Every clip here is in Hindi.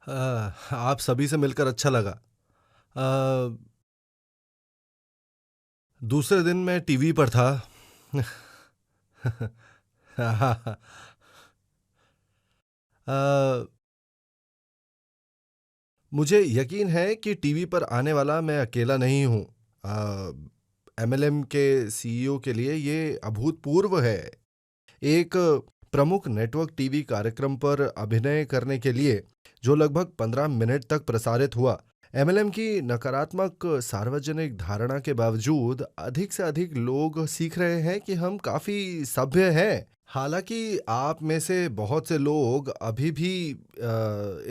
आप सभी से मिलकर अच्छा लगा। अ, दूसरे दिन मैं टीवी पर था। अ, मुझे यकीन है कि टीवी पर आने वाला मैं अकेला नहीं हूँ। एमएलएम के सीईओ के लिए ये अभूतपूर्व है। एक प्रमुख नेटवर्क टीवी कार्यक्रम पर अभिनय करने के लिए जो लगभग 15 मिनट तक प्रसारित हुआ। एमएलएम की नकारात्मक सार्वजनिक धारणा के बावजूद अधिक से अधिक लोग सीख रहे हैं कि हम काफी सभ्य हैं। हालांकि आप में से बहुत से लोग अभी भी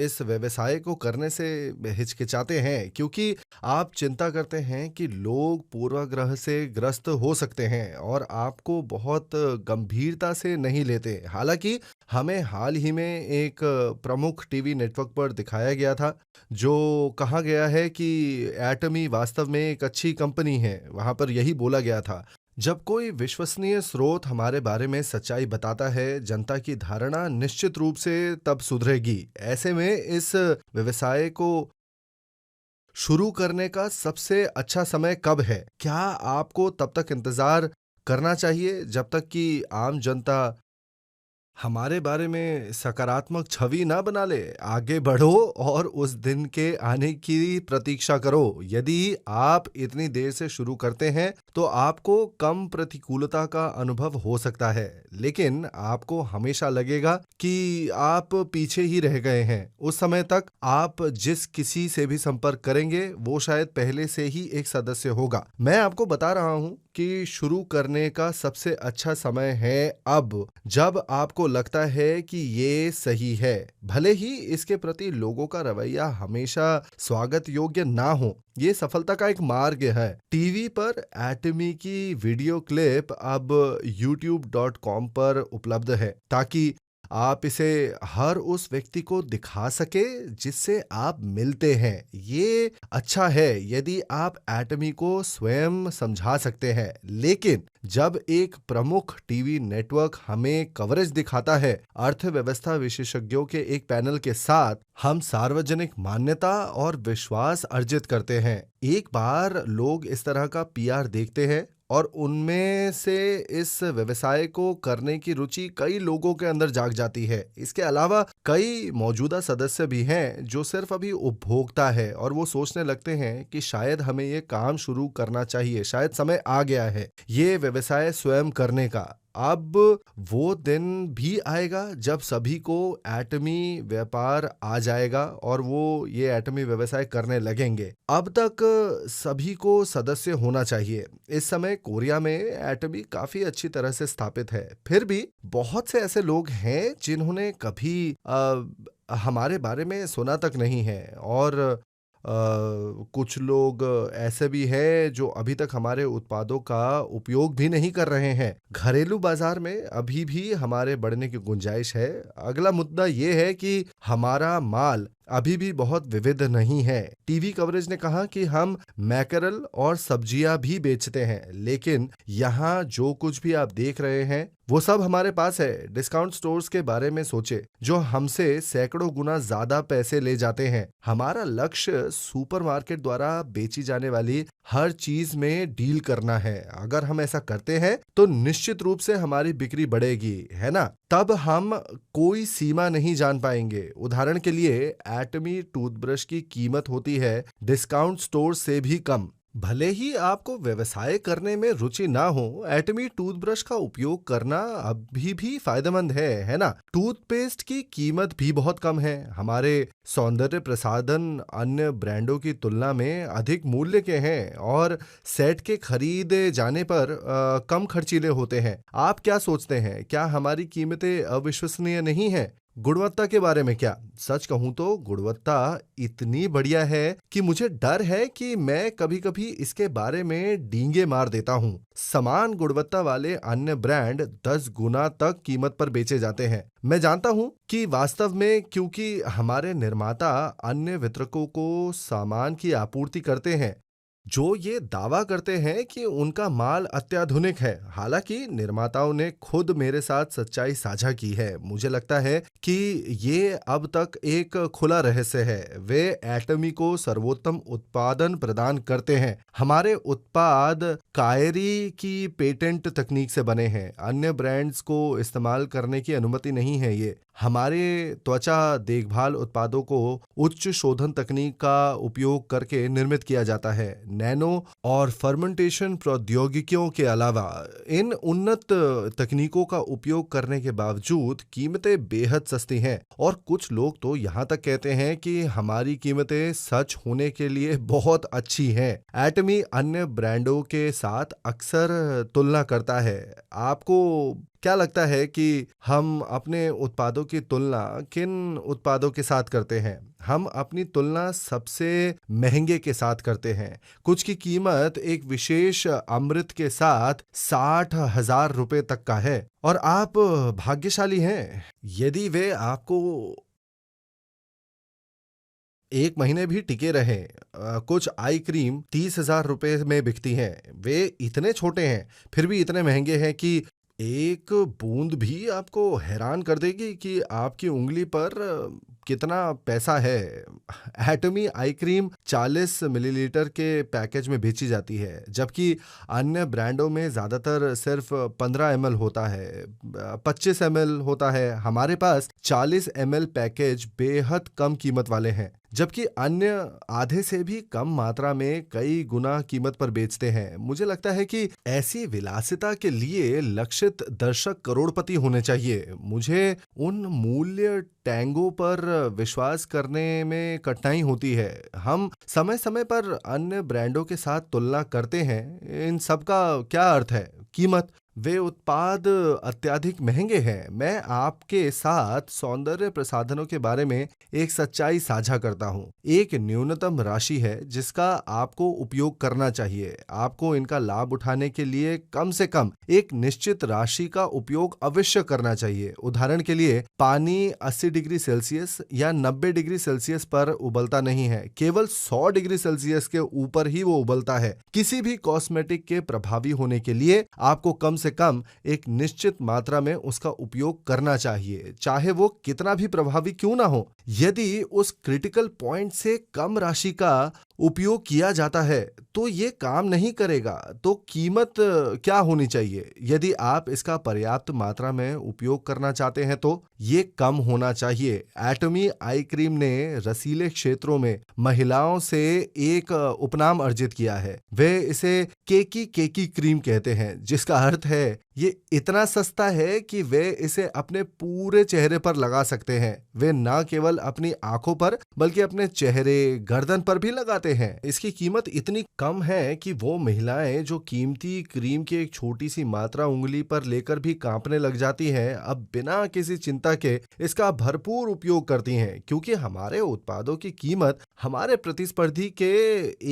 इस व्यवसाय को करने से हिचकिचाते हैं क्योंकि आप चिंता करते हैं कि लोग पूर्वाग्रह से ग्रस्त हो सकते हैं और आपको बहुत गंभीरता से नहीं लेते। हालांकि हमें हाल ही में एक प्रमुख टीवी नेटवर्क पर दिखाया गया था, जो कहा गया है कि एटमी वास्तव में एक अच्छी कंपनी है। वहां पर यही बोला गया था। जब कोई विश्वसनीय स्रोत हमारे बारे में सच्चाई बताता है, जनता की धारणा निश्चित रूप से तब सुधरेगी। ऐसे में इस व्यवसाय को शुरू करने का सबसे अच्छा समय कब है? क्या आपको तब तक इंतजार करना चाहिए जब तक कि आम जनता हमारे बारे में सकारात्मक छवि ना बना ले? आगे बढ़ो और उस दिन के आने की प्रतीक्षा करो। यदि आप इतनी देर से शुरू करते हैं, तो आपको कम प्रतिकूलता का अनुभव हो सकता है, लेकिन आपको हमेशा लगेगा कि आप पीछे ही रह गए हैं। उस समय तक आप जिस किसी से भी संपर्क करेंगे, वो शायद पहले से ही एक सदस्य होगा। मैं आपको बता रहा हूं कि शुरू करने का सबसे अच्छा समय है अब, जब आपको लगता है कि ये सही है, भले ही इसके प्रति लोगों का रवैया हमेशा स्वागत योग्य ना हो। ये सफलता का एक मार्ग है। टीवी पर एटमी की वीडियो क्लिप अब youtube.com पर उपलब्ध है, ताकि आप इसे हर उस व्यक्ति को दिखा सके जिससे आप मिलते हैं। ये अच्छा है यदि आप एटमी को स्वयं समझा सकते हैं, लेकिन जब एक प्रमुख टीवी नेटवर्क हमें कवरेज दिखाता है अर्थव्यवस्था विशेषज्ञों के एक पैनल के साथ, हम सार्वजनिक मान्यता और विश्वास अर्जित करते हैं। एक बार लोग इस तरह का पीआर देखते हैं और उनमें से इस व्यवसाय को करने की रुचि कई लोगों के अंदर जाग जाती है। इसके अलावा कई मौजूदा सदस्य भी हैं जो सिर्फ अभी उपभोक्ता है और वो सोचने लगते हैं कि शायद हमें ये काम शुरू करना चाहिए, शायद समय आ गया है ये व्यवसाय स्वयं करने का। अब वो दिन भी आएगा जब सभी को एटमी व्यापार आ जाएगा और वो ये एटमी व्यवसाय करने लगेंगे। अब तक सभी को सदस्य होना चाहिए। इस समय कोरिया में एटमी काफी अच्छी तरह से स्थापित है। फिर भी बहुत से ऐसे लोग हैं जिन्होंने कभी हमारे बारे में सुना तक नहीं है, और कुछ लोग ऐसे भी हैं जो अभी तक हमारे उत्पादों का उपयोग भी नहीं कर रहे हैं। घरेलू बाजार में अभी भी हमारे बढ़ने की गुंजाइश है। अगला मुद्दा ये है कि हमारा माल अभी भी बहुत विविध नहीं है। टीवी कवरेज ने कहा कि हम मैकरल और सब्जियां भी बेचते हैं, लेकिन यहाँ जो कुछ भी आप देख रहे हैं वो सब हमारे पास है। डिस्काउंट स्टोर्स के बारे में सोचे जो हमसे सैकड़ों गुना ज्यादा पैसे ले जाते हैं। हमारा लक्ष्य सुपरमार्केट द्वारा बेची जाने वाली हर चीज में डील करना है। अगर हम ऐसा करते हैं तो निश्चित रूप से हमारी बिक्री बढ़ेगी, है ना? तब हम कोई सीमा नहीं जान पाएंगे। उदाहरण के लिए एटमी टूथब्रश की कीमत होती है डिस्काउंट स्टोर से भी कम। भले ही आपको व्यवसाय करने में रुचि ना हो, एटमी टूथब्रश का उपयोग करना अभी भी फायदेमंद है ना? टूथपेस्ट की कीमत भी बहुत कम है। हमारे सौंदर्य प्रसाधन अन्य ब्रांडों की तुलना में अधिक मूल्य के हैं और सेट के खरीदे जाने पर कम खर्चीले होते हैं। आप क्या सोचते हैं, क्या हमारी कीमतें अविश्वसनीय नहीं है? गुणवत्ता के बारे में क्या? सच कहूं तो गुणवत्ता इतनी बढ़िया है कि मुझे डर है कि मैं कभी-कभी इसके बारे में डींगे मार देता हूं। समान गुणवत्ता वाले अन्य ब्रांड 10 गुना तक कीमत पर बेचे जाते हैं। मैं जानता हूं कि वास्तव में क्योंकि हमारे निर्माता अन्य वितरकों को सामान की आपूर्ति करते हैं जो ये दावा करते हैं कि उनका माल अत्याधुनिक है, हालांकि निर्माताओं ने खुद मेरे साथ सच्चाई साझा की है। मुझे लगता है कि ये अब तक एक खुला रहस्य है। वे एटमी को सर्वोत्तम उत्पादन प्रदान करते हैं। हमारे उत्पाद कायरी की पेटेंट तकनीक से बने हैं। अन्य ब्रांड्स को इस्तेमाल करने की अनुमति नहीं है। ये हमारे त्वचा देखभाल उत्पादों को उच्च शोधन तकनीक का उपयोग करके निर्मित किया जाता है। नैनो और फर्मेंटेशन प्रौद्योगिकियों के अलावा इन उन्नत तकनीकों का उपयोग करने के बावजूद कीमतें बेहद सस्ती हैं, और कुछ लोग तो यहाँ तक कहते हैं कि हमारी कीमतें सच होने के लिए बहुत अच्छी हैं। एटमी अन्य ब्रांडों के साथ अक्सर तुलना करता है। आपको क्या लगता है कि हम अपने उत्पादों की तुलना किन उत्पादों के साथ करते हैं? हम अपनी तुलना सबसे महंगे के साथ करते हैं। कुछ की कीमत एक विशेष अमृत के साथ 60,000 रुपए तक का है, और आप भाग्यशाली हैं यदि वे आपको 1 महीने भी टिके रहें। कुछ आई क्रीम 30,000 रुपए में बिकती हैं। वे इतने छोटे हैं, फिर भी इतने महंगे हैं कि एक बूंद भी आपको हैरान कर देगी कि आपकी उंगली पर कितना पैसा है। एटमी आई क्रीम 40 मिलीलीटर के पैकेज में बेची जाती है, जबकि अन्य ब्रांडों में ज़्यादातर सिर्फ 15 ml होता है, 25 ml होता है। हमारे पास 40 ml पैकेज बेहद कम कीमत वाले हैं, जबकि अन्य आधे से भी कम मात्रा में कई गुना कीमत पर बेचते हैं। मुझे लगता है कि ऐसी विलासिता के लिए लक्षित दर्शक करोड़पति होने चाहिए। मुझे उन मूल्य टैंगों पर विश्वास करने में कठिनाई होती है। हम समय समय पर अन्य ब्रांडों के साथ तुलना करते हैं। इन सब का क्या अर्थ है? कीमत। वे उत्पाद अत्यधिक महंगे हैं। मैं आपके साथ सौंदर्य प्रसाधनों के बारे में एक सच्चाई साझा करता हूं। एक न्यूनतम राशि है जिसका आपको उपयोग करना चाहिए। आपको इनका लाभ उठाने के लिए कम से कम एक निश्चित राशि का उपयोग अवश्य करना चाहिए। उदाहरण के लिए, पानी 80 डिग्री सेल्सियस या 90 डिग्री सेल्सियस पर उबलता नहीं है, केवल 100 डिग्री सेल्सियस के ऊपर ही वो उबलता है। किसी भी कॉस्मेटिक के प्रभावी होने के लिए आपको कम से कम एक निश्चित मात्रा में उसका उपयोग करना चाहिए, चाहे वो कितना भी प्रभावी क्यों ना हो। यदि उस क्रिटिकल पॉइंट से कम राशि का उपयोग किया जाता है तो ये काम नहीं करेगा। तो कीमत क्या होनी चाहिए? यदि आप इसका पर्याप्त मात्रा में उपयोग करना चाहते हैं तो ये कम होना चाहिए। एटमी आई क्रीम ने रसीले क्षेत्रों में महिलाओं से एक उपनाम अर्जित किया है। वे इसे केकी केकी क्रीम कहते हैं, जिसका अर्थ है ये इतना सस्ता है कि वे इसे अपने पूरे चेहरे पर लगा सकते हैं। वे न केवल अपनी आंखों पर बल्कि अपने चेहरे, गर्दन पर भी लगाते हैं। इसकी कीमत इतनी कम है कि वो महिलाएं जो कीमती क्रीम की एक छोटी सी मात्रा उंगली पर लेकर भी कांपने लग जाती हैं, अब बिना किसी चिंता के इसका भरपूर उपयोग करती हैं, क्योंकि हमारे उत्पादों की कीमत हमारे प्रतिस्पर्धी के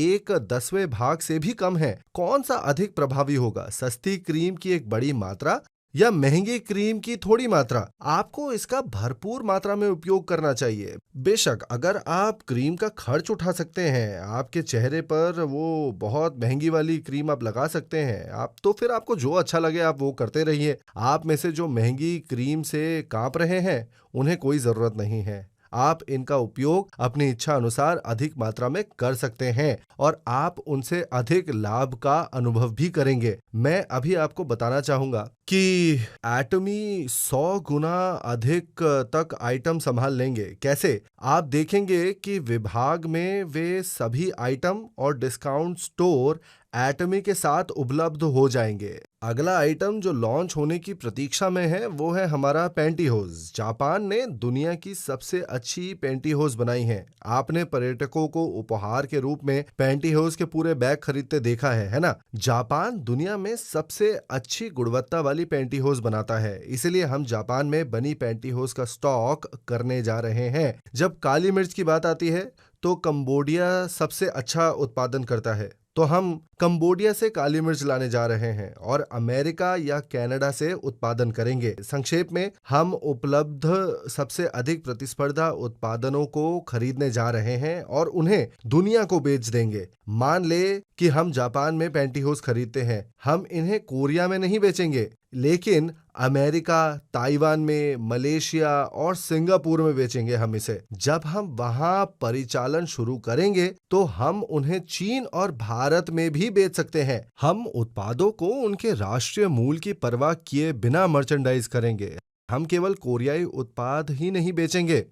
1/10वें भाग से भी कम है। कौन सा अधिक प्रभावी होगा, सस्ती क्रीम की एक बड़ी मात्रा या महंगी क्रीम की थोड़ी मात्रा? आपको इसका भरपूर मात्रा में उपयोग करना चाहिए। बेशक अगर आप क्रीम का खर्च उठा सकते हैं, आपके चेहरे पर वो बहुत महंगी वाली क्रीम आप लगा सकते हैं, आप तो फिर आपको जो अच्छा लगे आप वो करते रहिए। आप में से जो महंगी क्रीम से कांप रहे हैं, उन्हें कोई जरूरत नहीं है। आप इनका उपयोग अपनी इच्छा अनुसार अधिक मात्रा में कर सकते हैं और आप उनसे अधिक लाभ का अनुभव भी करेंगे। मैं अभी आपको बताना चाहूंगा कि एटमी 100 गुना अधिक तक आइटम संभाल लेंगे। कैसे? आप देखेंगे कि विभाग में वे सभी आइटम और डिस्काउंट स्टोर एटमी के साथ उपलब्ध हो जाएंगे। अगला आइटम जो लॉन्च होने की प्रतीक्षा में है वो है हमारा पैंटीहोज। जापान ने दुनिया की सबसे अच्छी पैंटीहोज बनाई हैं। आपने पर्यटकों को उपहार के रूप में पैंटीहोज के पूरे बैग खरीदते देखा है ना? जापान दुनिया में सबसे अच्छी गुणवत्ता वाली पैंटीहोज बनाता है, इसलिए हम जापान में बनी पैंटीहोज का स्टॉक करने जा रहे हैं। जब काली मिर्च की बात आती है तो कंबोडिया सबसे अच्छा उत्पादन करता है। तो हम कंबोडिया से काली मिर्च लाने जा रहे हैं और अमेरिका या कनाडा से उत्पादन करेंगे। संक्षेप में, हम उपलब्ध सबसे अधिक प्रतिस्पर्धा उत्पादनों को खरीदने जा रहे हैं और उन्हें दुनिया को बेच देंगे। मान ले कि हम जापान में पैंटीहोस खरीदते हैं, हम इन्हें कोरिया में नहीं बेचेंगे, लेकिन अमेरिका, ताइवान में, मलेशिया और सिंगापुर में बेचेंगे हम इसे। जब हम वहां परिचालन शुरू करेंगे तो हम उन्हें चीन और भारत में भी बेच सकते हैं। हम उत्पादों को उनके राष्ट्रीय मूल्य की परवाह किए बिना मर्चेंडाइज करेंगे। हम केवल कोरियाई उत्पाद ही नहीं बेचेंगे,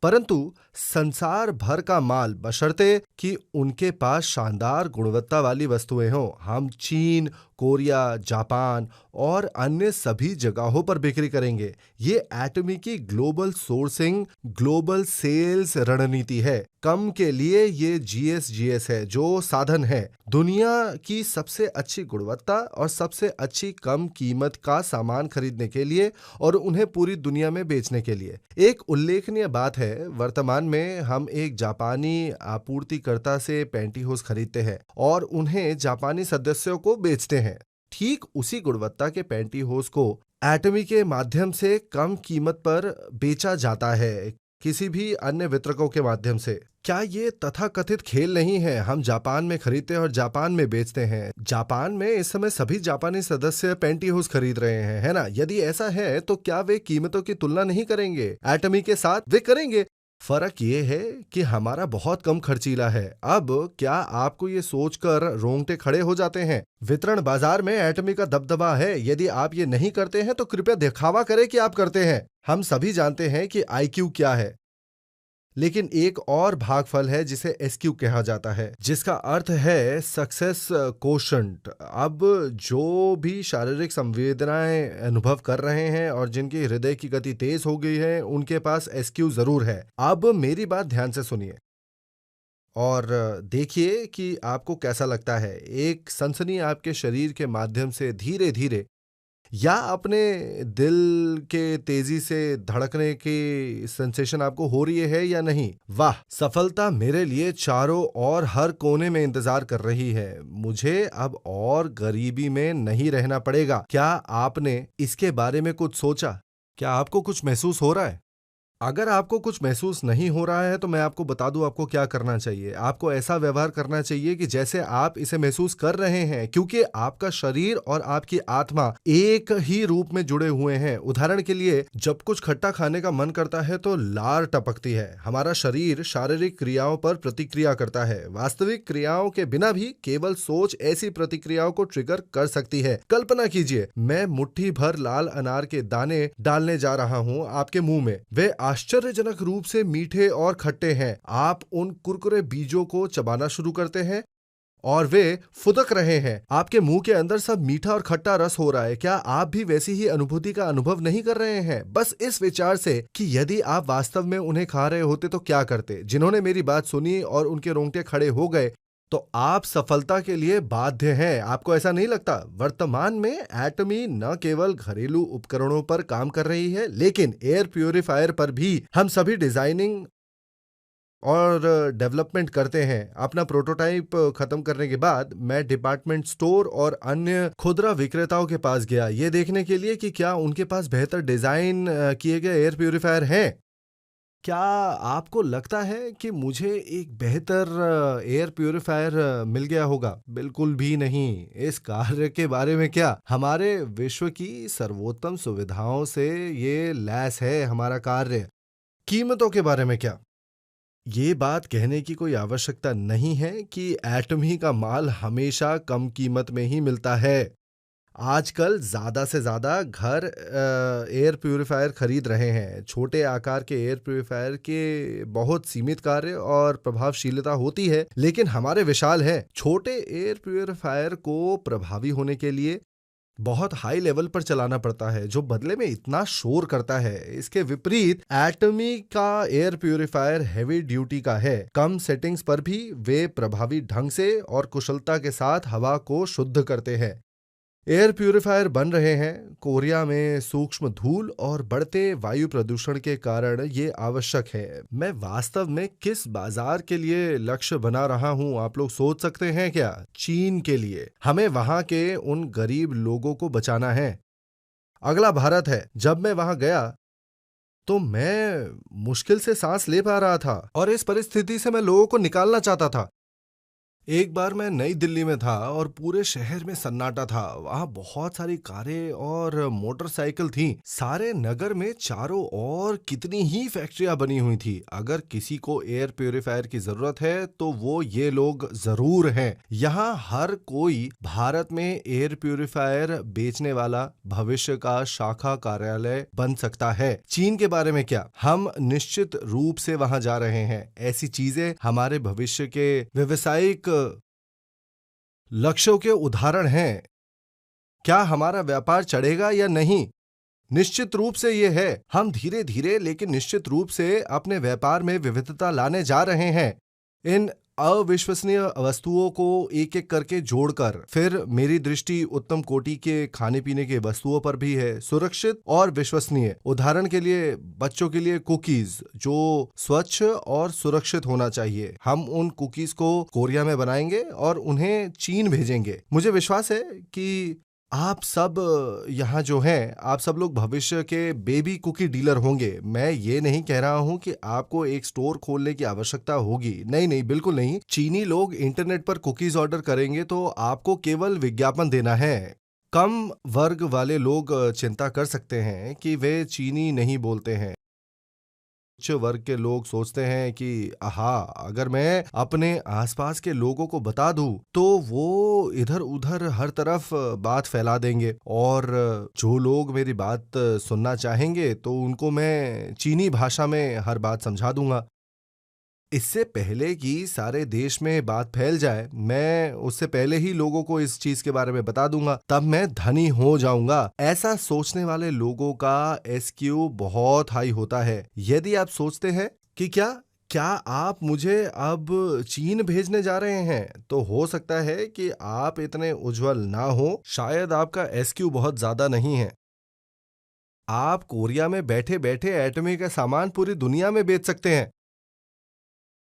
परंतु संसार भर का माल, बशर्ते कि उनके पास शानदार गुणवत्ता वाली वस्तुएं हों। हम चीन, कोरिया, जापान और अन्य सभी जगहों पर बिक्री करेंगे। ये एटमी की ग्लोबल सोर्सिंग, ग्लोबल सेल्स रणनीति है। कम के लिए ये GSGS है, जो साधन है दुनिया की सबसे अच्छी गुणवत्ता और सबसे अच्छी कम कीमत का सामान खरीदने के लिए और उन्हें पूरी दुनिया में बेचने के लिए। एक उल्लेखनीय बात है, वर्तमान में हम एक जापानी आपूर्तिकर्ता से पैंटीहोस खरीदते हैं और उन्हें जापानी सदस्यों को बेचते हैं। ठीक उसी गुणवत्ता के पैंटीहोस को एटमी के माध्यम से कम कीमत पर बेचा जाता है, किसी भी अन्य वितरकों के माध्यम से। क्या ये तथाकथित खेल नहीं है? हम जापान में खरीदते हैं और जापान में बेचते हैं। जापान में इस समय सभी जापानी सदस्य पैंटीहोस खरीद रहे हैं, है ना? यदि ऐसा है तो क्या वे कीमतों की तुलना नहीं करेंगे एटमी के साथ? वे करेंगे। फर्क ये है कि हमारा बहुत कम खर्चीला है। अब क्या आपको ये सोचकर रोंगटे खड़े हो जाते हैं? वितरण बाजार में एटमी का दबदबा है। यदि आप ये नहीं करते हैं तो कृपया दिखावा करें कि आप करते हैं। हम सभी जानते हैं कि IQ क्या है, लेकिन एक और भागफल है जिसे SQ कहा जाता है, जिसका अर्थ है सक्सेस कोशंट। अब जो भी शारीरिक संवेदनाएं अनुभव कर रहे हैं और जिनकी हृदय की गति तेज हो गई है, उनके पास SQ जरूर है। अब मेरी बात ध्यान से सुनिए और देखिए कि आपको कैसा लगता है। एक सनसनी आपके शरीर के माध्यम से धीरे धीरे या अपने दिल के तेजी से धड़कने की सेंसेशन आपको हो रही है या नहीं? वाह, सफलता मेरे लिए चारों और हर कोने में इंतजार कर रही है। मुझे अब और गरीबी में नहीं रहना पड़ेगा। क्या आपने इसके बारे में कुछ सोचा? क्या आपको कुछ महसूस हो रहा है? अगर आपको कुछ महसूस नहीं हो रहा है तो मैं आपको बता दूं आपको क्या करना चाहिए। आपको ऐसा व्यवहार करना चाहिए कि जैसे आप इसे महसूस कर रहे हैं, क्योंकि आपका शरीर और आपकी आत्मा एक ही रूप में जुड़े हुए हैं। उदाहरण के लिए, जब कुछ खट्टा खाने का मन करता है तो लार टपकती है। हमारा शरीर शारीरिक क्रियाओं पर प्रतिक्रिया करता है। वास्तविक क्रियाओं के बिना भी केवल सोच ऐसी प्रतिक्रियाओं को ट्रिगर कर सकती है। कल्पना कीजिए, मैं मुट्ठी भर लाल अनार के दाने डालने जा रहा हूं आपके मुंह में। वे आश्चर्यजनक रूप से मीठे और खट्टे हैं। आप उन कुरकुरे बीजों को चबाना शुरू करते हैं और वे फुदक रहे हैं। आपके मुंह के अंदर सब मीठा और खट्टा रस हो रहा है। क्या आप भी वैसी ही अनुभूति का अनुभव नहीं कर रहे हैं? बस इस विचार से कि यदि आप वास्तव में उन्हें खा रहे होते तो क्या करते। जिन्होंने मेरी बात सुनी और उनके रोंगटे खड़े हो गए, तो आप सफलता के लिए बाध्य हैं। आपको ऐसा नहीं लगता? वर्तमान में एटमी न केवल घरेलू उपकरणों पर काम कर रही है, लेकिन एयर प्यूरिफायर पर भी हम सभी डिजाइनिंग और डेवलपमेंट करते हैं। अपना प्रोटोटाइप खत्म करने के बाद मैं डिपार्टमेंट स्टोर और अन्य खुदरा विक्रेताओं के पास गया, ये देखने के लिए कि क्या उनके पास बेहतर डिजाइन किए गए एयर प्यूरिफायर हैं। क्या आपको लगता है कि मुझे एक बेहतर एयर प्यूरिफायर मिल गया होगा? बिल्कुल भी नहीं। इस कार्य के बारे में क्या? हमारे विश्व की सर्वोत्तम सुविधाओं से ये लैस है हमारा कार्य। कीमतों के बारे में क्या? ये बात कहने की कोई आवश्यकता नहीं है कि एटमी का माल हमेशा कम कीमत में ही मिलता है। आजकल ज्यादा से ज्यादा घर एयर प्यूरिफायर खरीद रहे हैं। छोटे आकार के एयर प्यूरिफायर के बहुत सीमित कार्य और प्रभावशीलता होती है, लेकिन हमारे विशाल है। छोटे एयर प्यूरिफायर को प्रभावी होने के लिए बहुत हाई लेवल पर चलाना पड़ता है, जो बदले में इतना शोर करता है। इसके विपरीत एटमी का एयर प्यूरिफायर हेवी ड्यूटी का है। कम सेटिंग्स पर भी वे प्रभावी ढंग से और कुशलता के साथ हवा को शुद्ध करते हैं। एयर प्यूरिफायर बन रहे हैं कोरिया में सूक्ष्म धूल और बढ़ते वायु प्रदूषण के कारण ये आवश्यक है। मैं वास्तव में किस बाजार के लिए लक्ष्य बना रहा हूं, आप लोग सोच सकते हैं क्या? चीन के लिए। हमें वहां के उन गरीब लोगों को बचाना है। अगला भारत है। जब मैं वहां गया तो मैं मुश्किल से सांस ले पा रहा था और इस परिस्थिति से मैं लोगों को निकालना चाहता था। एक बार मैं नई दिल्ली में था और पूरे शहर में सन्नाटा था। वहां बहुत सारी कारें और मोटरसाइकिल थीं। सारे नगर में चारों ओर कितनी ही फैक्ट्रियां बनी हुई थी। अगर किसी को एयर प्यूरिफायर की जरूरत है तो वो ये लोग जरूर हैं। यहाँ हर कोई भारत में एयर प्यूरिफायर बेचने वाला भविष्य का शाखा कार्यालय बन सकता है। चीन के बारे में क्या? हम निश्चित रूप से वहां जा रहे हैं। ऐसी चीजें हमारे भविष्य के व्यवसायिक लक्ष्यों के उदाहरण हैं। क्या हमारा व्यापार चढ़ेगा या नहीं? निश्चित रूप से ये है। हम धीरे धीरे लेकिन निश्चित रूप से अपने व्यापार में विविधता लाने जा रहे हैं। इन अविश्वसनीय वस्तुओं को एक एक करके जोड़कर। फिर मेरी दृष्टि उत्तम कोटि के खाने पीने के वस्तुओं पर भी है, सुरक्षित और विश्वसनीय। उदाहरण के लिए बच्चों के लिए कुकीज जो स्वच्छ और सुरक्षित होना चाहिए। हम उन कुकीज को कोरिया में बनाएंगे और उन्हें चीन भेजेंगे। मुझे विश्वास है कि आप सब यहाँ जो हैं, आप सब लोग भविष्य के बेबी कुकी डीलर होंगे। मैं ये नहीं कह रहा हूँ कि आपको एक स्टोर खोलने की आवश्यकता होगी। नहीं नहीं, बिल्कुल नहीं। चीनी लोग इंटरनेट पर कुकीज ऑर्डर करेंगे तो आपको केवल विज्ञापन देना है। कम वर्ग वाले लोग चिंता कर सकते हैं कि वे चीनी नहीं बोलते हैं। उच्च वर्ग के लोग सोचते हैं कि आहा, अगर मैं अपने आसपास के लोगों को बता दूं तो वो इधर उधर हर तरफ बात फैला देंगे और जो लोग मेरी बात सुनना चाहेंगे तो उनको मैं चीनी भाषा में हर बात समझा दूंगा। इससे पहले कि सारे देश में बात फैल जाए, मैं उससे पहले ही लोगों को इस चीज के बारे में बता दूंगा, तब मैं धनी हो जाऊंगा। ऐसा सोचने वाले लोगों का एसक्यू बहुत हाई होता है। यदि आप सोचते हैं कि क्या क्या आप मुझे अब चीन भेजने जा रहे हैं, तो हो सकता है कि आप इतने उज्जवल ना हो। शायद आपका एसक्यू बहुत ज्यादा नहीं है। आप कोरिया में बैठे बैठे एटमी का सामान पूरी दुनिया में बेच सकते हैं।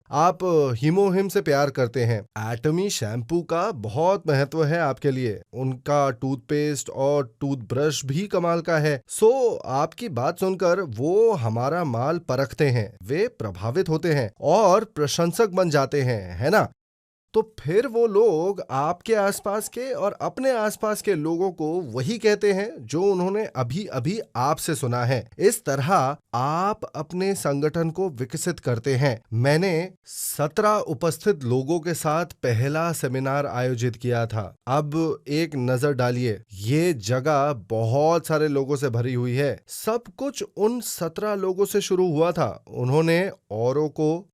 आप हिमोहिम से प्यार करते हैं। एटमी शैम्पू का बहुत महत्व है आपके लिए। उनका टूथपेस्ट और टूथब्रश भी कमाल का है। आपकी बात सुनकर वो हमारा माल परखते हैं, वे प्रभावित होते हैं और प्रशंसक बन जाते हैं, है ना? तो फिर वो लोग आपके आसपास के और अपने आसपास के लोगों को वही कहते हैं जो उन्होंने अभी अभी आपसे सुना है। इस तरह आप अपने संगठन को विकसित करते हैं। मैंने 17 उपस्थित लोगों के साथ पहला सेमिनार आयोजित किया था। अब एक नजर डालिए, ये जगह बहुत सारे लोगों से भरी हुई है। सब कुछ उन 17 लोगों से शुरू हुआ था। उन्होंने औरों को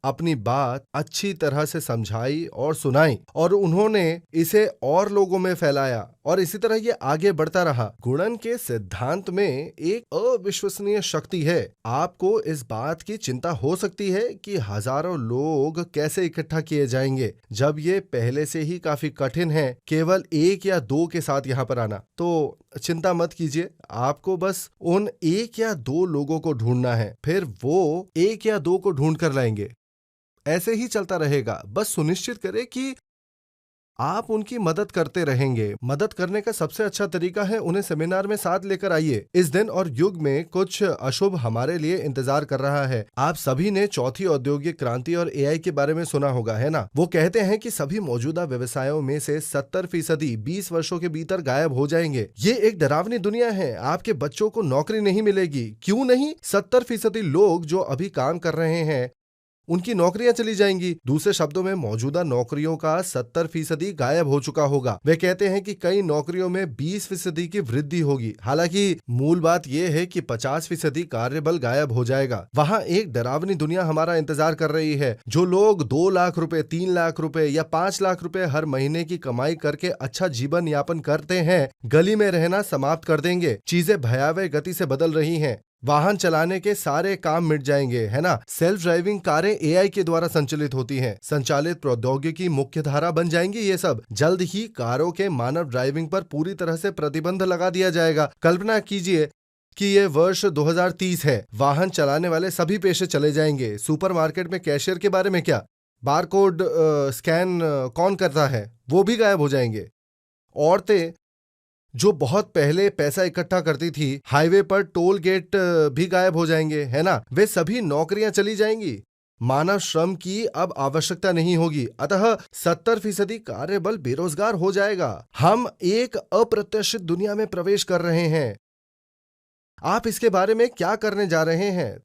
अपनी बात अच्छी तरह से समझाई और सुनाई और उन्होंने इसे और लोगों में फैलाया और इसी तरह ये आगे बढ़ता रहा। गुणन के सिद्धांत में एक अविश्वसनीय शक्ति है। आपको इस बात की चिंता हो सकती है कि हजारों लोग कैसे इकट्ठा किए जाएंगे जब ये पहले से ही काफी कठिन है केवल एक या दो के साथ यहाँ पर आना। तो चिंता मत कीजिए, आपको बस उन एक या दो लोगों को ढूंढना है, फिर वो एक या दो को ढूंढ कर लाएंगे। ऐसे ही चलता रहेगा। बस सुनिश्चित करें कि आप उनकी मदद करते रहेंगे। मदद करने का सबसे अच्छा तरीका है उन्हें सेमिनार में साथ लेकर आइए। इस दिन और युग में कुछ अशुभ हमारे लिए इंतजार कर रहा है। आप सभी ने चौथी औद्योगिक क्रांति और एआई के बारे में सुना होगा, है ना? वो कहते हैं कि सभी मौजूदा व्यवसायों में से 70% 20 वर्षों के भीतर गायब हो जाएंगे। ये एक डरावनी दुनिया है। आपके बच्चों को नौकरी नहीं मिलेगी। क्यों नहीं? 70% लोग जो अभी काम कर रहे हैं उनकी नौकरियां चली जाएंगी। दूसरे शब्दों में मौजूदा नौकरियों का 70% गायब हो चुका होगा। वे कहते हैं कि कई नौकरियों में 20% की वृद्धि होगी। हालांकि मूल बात यह है कि 50% कार्यबल गायब हो जाएगा। वहां एक डरावनी दुनिया हमारा इंतजार कर रही है। जो लोग 2 लाख रुपए, 3 लाख रुपए या 5 लाख रुपए हर महीने की कमाई करके अच्छा जीवन यापन करते हैं, गली में रहना समाप्त कर देंगे। चीजें भयावह गति से बदल रही हैं। वाहन चलाने के सारे काम मिट जाएंगे, है ना। सेल्फ ड्राइविंग कारें एआई के द्वारा संचालित होती हैं। संचालित प्रौद्योगिकी मुख्य धारा बन जाएंगी ये सब। जल्द ही कारों के मानव ड्राइविंग पर पूरी तरह से प्रतिबंध लगा दिया जाएगा। कल्पना कीजिए कि ये वर्ष 2030 है। वाहन चलाने वाले सभी पेशे चले जाएंगे। सुपरमार्केट में कैशियर के बारे में क्या, बारकोड स्कैन कौन करता है, वो भी गायब हो जाएंगे। औरतें जो बहुत पहले पैसा इकट्ठा करती थी, हाईवे पर टोल गेट भी गायब हो जाएंगे, है ना। वे सभी नौकरियां चली जाएंगी। मानव श्रम की अब आवश्यकता नहीं होगी। अतः 70% कार्यबल बेरोजगार हो जाएगा। हम एक अप्रत्याशित दुनिया में प्रवेश कर रहे हैं। आप इसके बारे में क्या करने जा रहे हैं?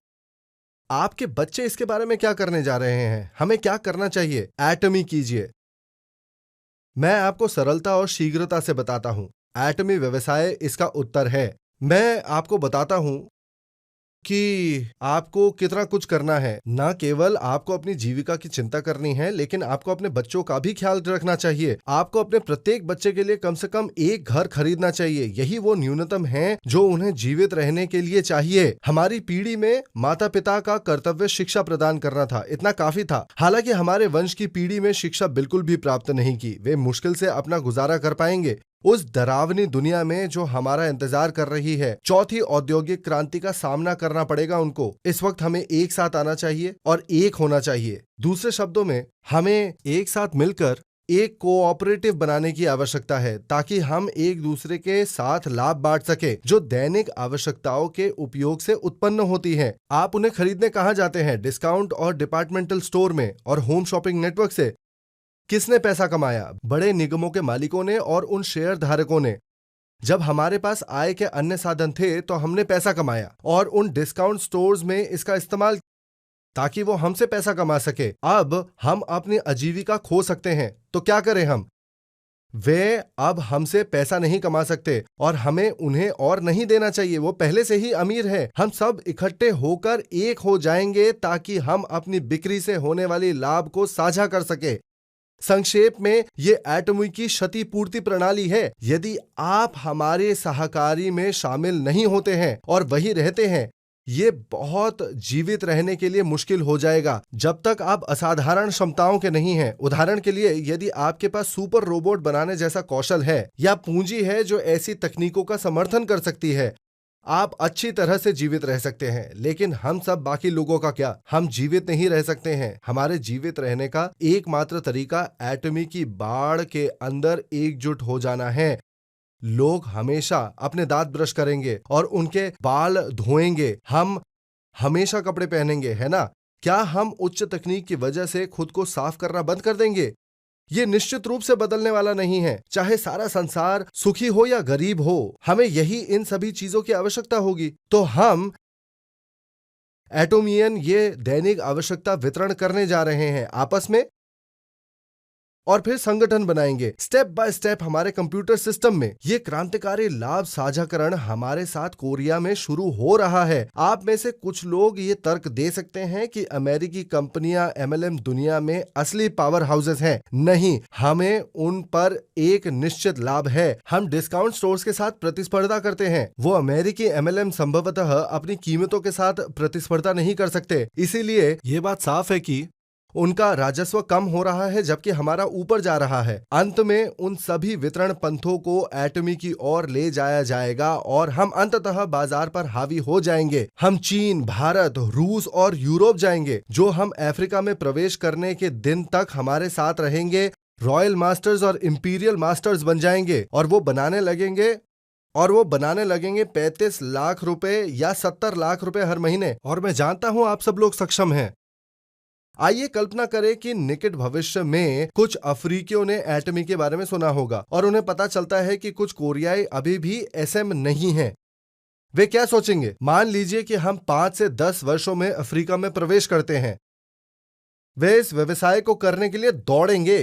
आपके बच्चे इसके बारे में क्या करने जा रहे हैं? हमें क्या करना चाहिए? एटमी कीजिए। मैं आपको सरलता और शीघ्रता से बताता हूं। एटमी व्यवसाय इसका उत्तर है। मैं आपको बताता हूं कि आपको कितना कुछ करना है। ना केवल आपको अपनी जीविका की चिंता करनी है, लेकिन आपको अपने बच्चों का भी ख्याल रखना चाहिए। आपको अपने प्रत्येक बच्चे के लिए कम से कम एक घर खरीदना चाहिए। यही वो न्यूनतम है जो उन्हें जीवित रहने के लिए चाहिए। हमारी पीढ़ी में माता पिता का कर्तव्य शिक्षा प्रदान करना था, इतना काफी था। हालांकि हमारे वंश की पीढ़ी में शिक्षा बिल्कुल भी प्राप्त नहीं की। वे मुश्किल से अपना गुजारा कर पाएंगे उस डरावनी दुनिया में जो हमारा इंतजार कर रही है। चौथी औद्योगिक क्रांति का सामना करना पड़ेगा उनको। इस वक्त हमें एक साथ आना चाहिए और एक होना चाहिए। दूसरे शब्दों में, हमें एक साथ मिलकर एक कोऑपरेटिव बनाने की आवश्यकता है, ताकि हम एक दूसरे के साथ लाभ बांट सके जो दैनिक आवश्यकताओं के उपयोग से उत्पन्न होती हैं। आप उन्हें खरीदने कहाँ जाते हैं? डिस्काउंट और डिपार्टमेंटल स्टोर में और होम शॉपिंग नेटवर्क से। किसने पैसा कमाया? बड़े निगमों के मालिकों ने और उन शेयर धारकों ने। जब हमारे पास आय के अन्य साधन थे तो हमने पैसा कमाया और उन डिस्काउंट स्टोर्स में इसका इस्तेमाल ताकि वो हमसे पैसा कमा सके। अब हम अपनी आजीविका खो सकते हैं, तो क्या करें हम? वे अब हमसे पैसा नहीं कमा सकते और हमें उन्हें और नहीं देना चाहिए। वो पहले से ही अमीर है। हम सब इकट्ठे होकर एक हो जाएंगे ताकि हम अपनी बिक्री से होने वाली लाभ को साझा कर सके। संक्षेप में, ये एटमी की क्षतिपूर्ति प्रणाली है। यदि आप हमारे सहकारी में शामिल नहीं होते हैं और वही रहते हैं, ये बहुत जीवित रहने के लिए मुश्किल हो जाएगा जब तक आप असाधारण क्षमताओं के नहीं हैं। उदाहरण के लिए, यदि आपके पास सुपर रोबोट बनाने जैसा कौशल है या पूंजी है जो ऐसी तकनीकों का समर्थन कर सकती है, आप अच्छी तरह से जीवित रह सकते हैं। लेकिन हम सब बाकी लोगों का क्या? हम जीवित नहीं रह सकते हैं। हमारे जीवित रहने का एकमात्र तरीका एटमी की बाड़ के अंदर एकजुट हो जाना है। लोग हमेशा अपने दांत ब्रश करेंगे और उनके बाल धोएंगे। हम हमेशा कपड़े पहनेंगे, है ना। क्या हम उच्च तकनीक की वजह से खुद को साफ करना बंद कर देंगे? ये निश्चित रूप से बदलने वाला नहीं है। चाहे सारा संसार सुखी हो या गरीब हो, हमें यही इन सभी चीजों की आवश्यकता होगी। तो हम एटोमियन ये दैनिक आवश्यकता वितरण करने जा रहे हैं आपस में और फिर संगठन बनाएंगे। स्टेप बाय स्टेप हमारे कंप्यूटर सिस्टम में ये क्रांतिकारी लाभ साझाकरण हमारे साथ कोरिया में शुरू हो रहा है। आप में से कुछ लोग ये तर्क दे सकते हैं कि अमेरिकी कंपनियां एमएलएम दुनिया में असली पावर हाउसेस हैं। नहीं, हमें उन पर एक निश्चित लाभ है। हम डिस्काउंट स्टोर्स के साथ प्रतिस्पर्धा करते हैं। वो अमेरिकी एमएलएम संभवतः अपनी कीमतों के साथ प्रतिस्पर्धा नहीं कर सकते। इसीलिए ये बात साफ है कि उनका राजस्व कम हो रहा है जबकि हमारा ऊपर जा रहा है। अंत में उन सभी वितरण पंथों को एटमी की ओर ले जाया जाएगा और हम अंततः बाजार पर हावी हो जाएंगे। हम चीन, भारत, रूस और यूरोप जाएंगे। जो हम अफ्रीका में प्रवेश करने के दिन तक हमारे साथ रहेंगे, रॉयल मास्टर्स और इंपीरियल मास्टर्स बन जाएंगे और वो बनाने लगेंगे 35 लाख रुपए या 70 लाख रुपए हर महीने। और मैं जानता हूं आप सब लोग सक्षम हैं। आइए कल्पना करें कि निकट भविष्य में कुछ अफ्रीकियों ने एटमी के बारे में सुना होगा और उन्हें पता चलता है कि कुछ कोरियाई अभी भी एसएम नहीं हैं। वे क्या सोचेंगे? मान लीजिए कि हम 5 से 10 वर्षों में अफ्रीका में प्रवेश करते हैं। वे इस व्यवसाय को करने के लिए दौड़ेंगे।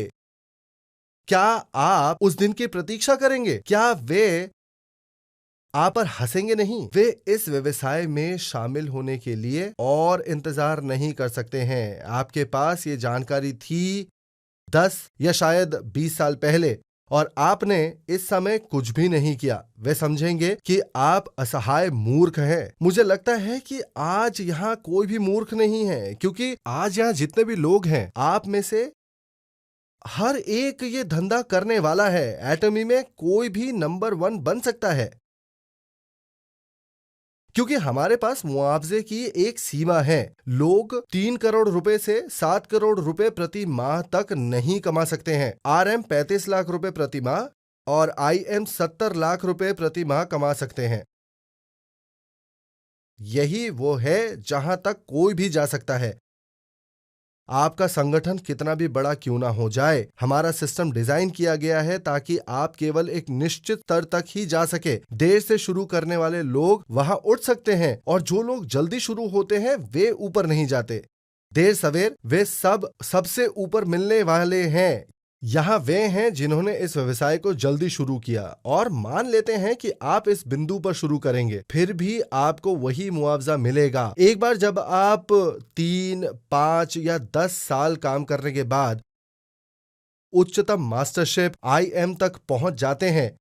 क्या आप उस दिन की प्रतीक्षा करेंगे? क्या वे आप पर हंसेंगे? नहीं, वे इस व्यवसाय में शामिल होने के लिए और इंतजार नहीं कर सकते हैं। आपके पास ये जानकारी थी 10 या शायद 20 साल पहले और आपने इस समय कुछ भी नहीं किया, वे समझेंगे कि आप असहाय मूर्ख हैं। मुझे लगता है कि आज यहाँ कोई भी मूर्ख नहीं है, क्योंकि आज यहाँ जितने भी लोग हैं, आप में से हर एक ये धंधा करने वाला है। एटमी में कोई भी नंबर 1 बन सकता है, क्योंकि हमारे पास मुआवजे की एक सीमा है। लोग 3 करोड़ रुपए से 7 करोड़ रुपए प्रति माह तक नहीं कमा सकते हैं। RM 35 लाख रुपए प्रति माह और IM 70 लाख रुपए प्रति माह कमा सकते हैं। यही वो है जहां तक कोई भी जा सकता है। आपका संगठन कितना भी बड़ा क्यों ना हो जाए, हमारा सिस्टम डिजाइन किया गया है ताकि आप केवल एक निश्चित स्तर तक ही जा सके। देर से शुरू करने वाले लोग वहां उठ सकते हैं और जो लोग जल्दी शुरू होते हैं वे ऊपर नहीं जाते। देर सवेर वे सबसे ऊपर मिलने वाले हैं। यहाँ वे हैं जिन्होंने इस व्यवसाय को जल्दी शुरू किया और मान लेते हैं कि आप इस बिंदु पर शुरू करेंगे, फिर भी आपको वही मुआवजा मिलेगा। एक बार जब आप 3, 5 या 10 साल काम करने के बाद उच्चतम मास्टरशिप IM तक पहुंच जाते हैं,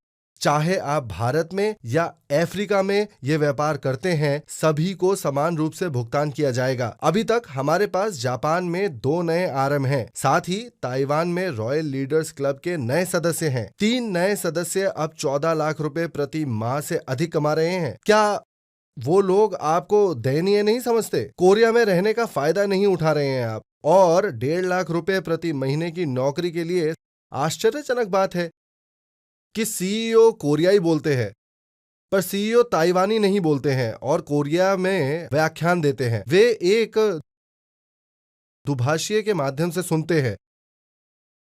चाहे आप भारत में या अफ्रीका में ये व्यापार करते हैं, सभी को समान रूप से भुगतान किया जाएगा। अभी तक हमारे पास जापान में 2 नए RM हैं, साथ ही ताइवान में रॉयल लीडर्स क्लब के नए सदस्य हैं। 3 नए सदस्य अब 14 लाख रुपए प्रति माह से अधिक कमा रहे हैं। क्या वो लोग आपको दयनीय नहीं समझते? कोरिया में रहने का फायदा नहीं उठा रहे हैं आप, और 1.5 लाख रुपए प्रति महीने की नौकरी के लिए आश्चर्यजनक बात है कि CEO कोरियाई बोलते हैं, पर CEO ताइवानी नहीं बोलते हैं और कोरिया में व्याख्यान देते हैं। वे एक दुभाषीय के माध्यम से सुनते हैं।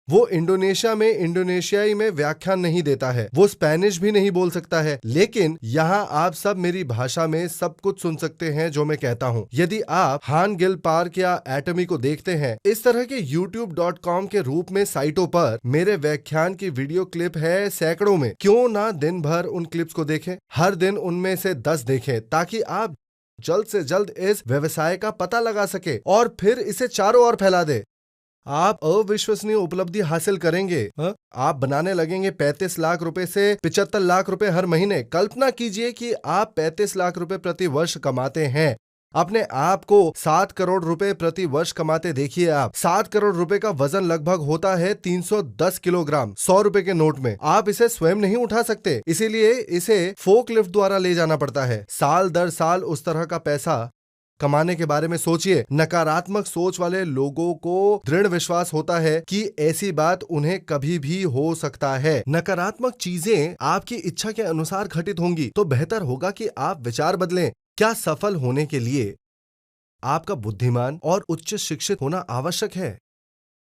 वो इंडोनेशिया में इंडोनेशियाई में व्याख्यान नहीं देता है, वो स्पेनिश भी नहीं बोल सकता है, लेकिन यहाँ आप सब मेरी भाषा में सब कुछ सुन सकते हैं जो मैं कहता हूँ। यदि आप हान गिल पार्क या एटमी को देखते हैं, इस तरह के youtube.com के रूप में साइटों पर मेरे व्याख्यान की वीडियो क्लिप है सैकड़ों में। क्यों ना दिन भर उन क्लिप्स को देखें, हर दिन उनमें से 10 देखें, ताकि आप जल्द से जल्द इस व्यवसाय का पता लगा सके और फिर इसे चारों ओर फैला दे। आप अविश्वसनीय उपलब्धि हासिल करेंगे। आप बनाने लगेंगे 35 लाख रुपए से 75 लाख रुपए हर महीने। कल्पना कीजिए कि आप 35 लाख रुपए प्रति वर्ष कमाते हैं। अपने आप को 7 करोड़ रुपए प्रति वर्ष कमाते देखिए। आप 7 करोड़ रुपए का वजन लगभग होता है 310 किलोग्राम 100 रुपए के नोट में। आप इसे स्वयं नहीं उठा सकते, इसीलिए इसे फोकलिफ्ट द्वारा ले जाना पड़ता है। साल दर साल उस तरह का पैसा कमाने के बारे में सोचिए। नकारात्मक सोच वाले लोगों को दृढ़ विश्वास होता है कि ऐसी बात उन्हें कभी भी हो सकता है। नकारात्मक चीजें आपकी इच्छा के अनुसार घटित होंगी, तो बेहतर होगा कि आप विचार बदलें। क्या सफल होने के लिए आपका बुद्धिमान और उच्च शिक्षित होना आवश्यक है?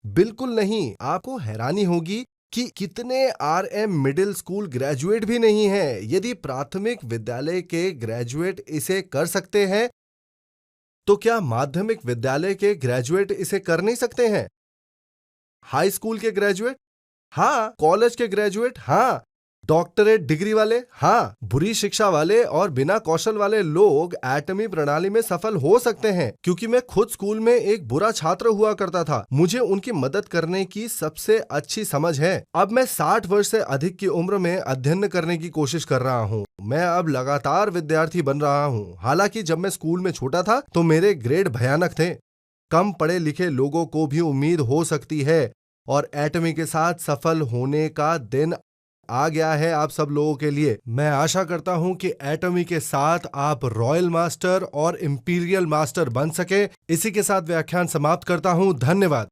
बिल्कुल नहीं। आपको हैरानी होगी कि कितने RM मिडिल स्कूल ग्रेजुएट भी नहीं है। यदि प्राथमिक विद्यालय के ग्रेजुएट इसे कर सकते हैं, तो क्या माध्यमिक विद्यालय के ग्रेजुएट इसे कर नहीं सकते हैं? हाई स्कूल के ग्रेजुएट? हाँ। कॉलेज के ग्रेजुएट? हाँ। डॉक्टरेट डिग्री वाले? हाँ। बुरी शिक्षा वाले और बिना कौशल वाले लोग एटमी प्रणाली में सफल हो सकते हैं। क्योंकि मैं खुद स्कूल में एक बुरा छात्र हुआ करता था, मुझे उनकी मदद करने की सबसे अच्छी समझ है। अब मैं 60 वर्ष से अधिक की उम्र में अध्ययन करने की कोशिश कर रहा हूँ। मैं अब लगातार विद्यार्थी बन रहा हूँ। हालांकि जब मैं स्कूल में छोटा था तो मेरे ग्रेड भयानक थे। कम पढ़े लिखे लोगों को भी उम्मीद हो सकती है, और एटमी के साथ सफल होने का दिन आ गया है आप सब लोगों के लिए। मैं आशा करता हूं कि एटमी के साथ आप रॉयल मास्टर और इंपीरियल मास्टर बन सके। इसी के साथ व्याख्यान समाप्त करता हूं। धन्यवाद।